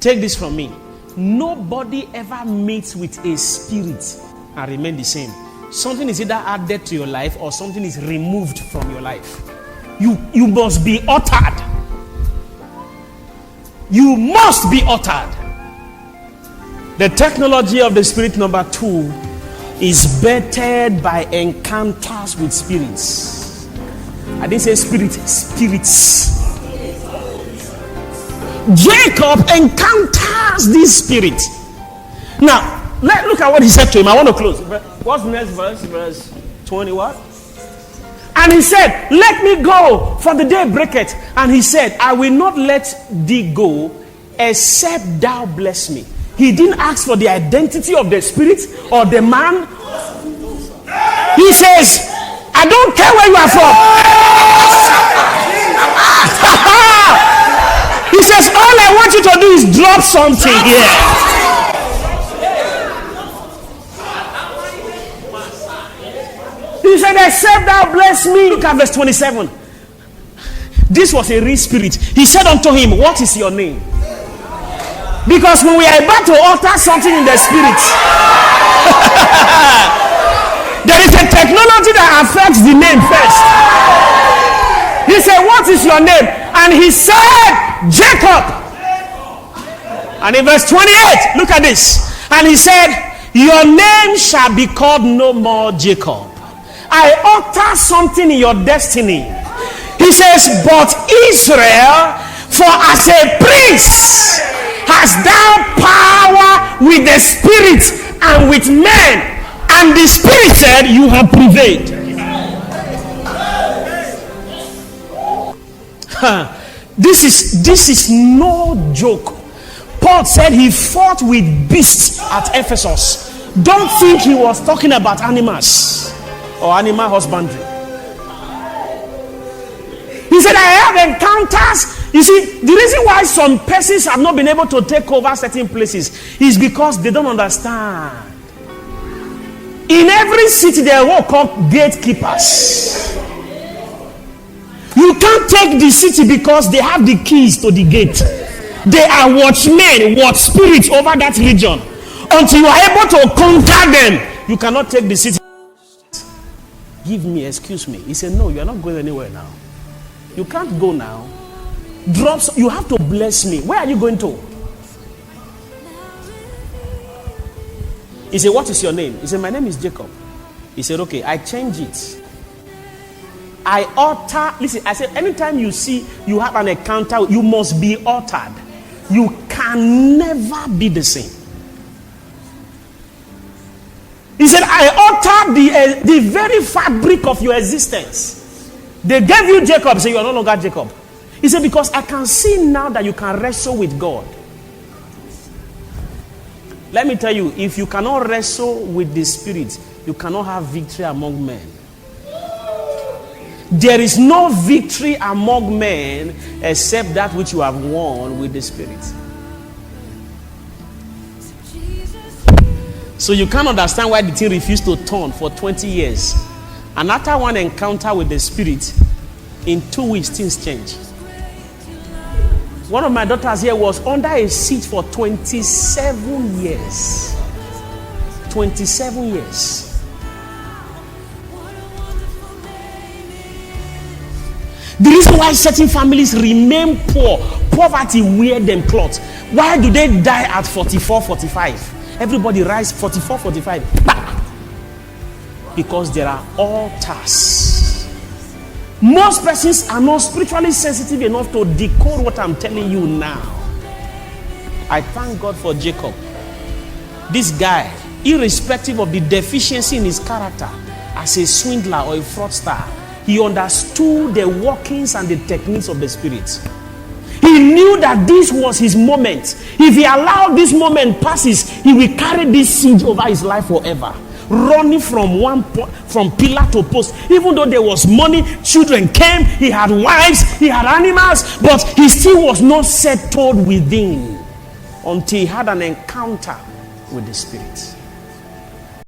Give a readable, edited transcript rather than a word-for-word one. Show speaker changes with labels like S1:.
S1: Take this from me. Nobody ever meets with a spirit and remain the same. Something is either added to your life or something is removed from your life. You must be altered. You must be altered. The technology of the spirit number 2 is bettered by encounters with spirits. I didn't say spirit, spirits. Jacob encounters this spirit. Now, let's look at what he said to him. I want to close. What's the next verse? Verse 20 what? And he said, let me go, for the day breaketh. And he said, I will not let thee go, except thou bless me. He didn't ask for the identity of the spirit or the man. He says, I don't care where you are from. He says, all I want you to do is drop something here. He said, except thou bless me. Look at verse 27. This was a real spirit. He said unto him, what is your name? Because when we are about to alter something in the spirit, there is a technology that affects the name first. He said, what is your name? And he said, Jacob. And in verse 28, look at this. And he said, your name shall be called no more Jacob. I alter something in your destiny. He says, but Israel, for as a prince hast thou power with the spirit and with men. And the spirit said, you have prevailed. This is no joke. Paul said he fought with beasts at Ephesus. Don't think he was talking about animals or animal husbandry. He said, I have encounters. You see, the reason why some persons have not been able to take over certain places is because they don't understand. In every city, there are what called gatekeepers. You can't take the city because they have the keys to the gate. They are watchmen, watch spirits over that region. Until you are able to conquer them, you cannot take the city. Give me, excuse me. He said, no, you are not going anywhere now. You can't go now. Drops, you have to bless me. Where are you going to? He said, what is your name? He said, my name is Jacob. He said, okay, I change it. I alter. Listen, I said, anytime you see you have an encounter, you must be altered. You can never be the same. He said, I altered the very fabric of your existence. They gave you Jacob, so you are no longer Jacob. He said, because I can see now that you can wrestle with God. Let me tell you, if you cannot wrestle with the spirit, you cannot have victory among men. There is no victory among men except that which you have won with the spirit. So you can't understand why the thing refused to turn for 20 years. And after one encounter with the spirit, in 2 weeks things change. One of my daughters here was under a seat for 27 years. 27 years. The reason why certain families remain poor, poverty wear them clothes. Why do they die at 44, 45? Everybody rise 44, 45. Bah! Because there are altars. Most persons are not spiritually sensitive enough to decode what I'm telling you now. I thank God for Jacob. This guy, irrespective of the deficiency in his character, as a swindler or a fraudster, he understood the workings and the techniques of the spirit. He knew that this was his moment. If he allowed this moment passes, he will carry this siege over his life forever. Running from pillar to post. Even though there was money, children came, he had wives, he had animals, but he still was not settled within until he had an encounter with the spirit.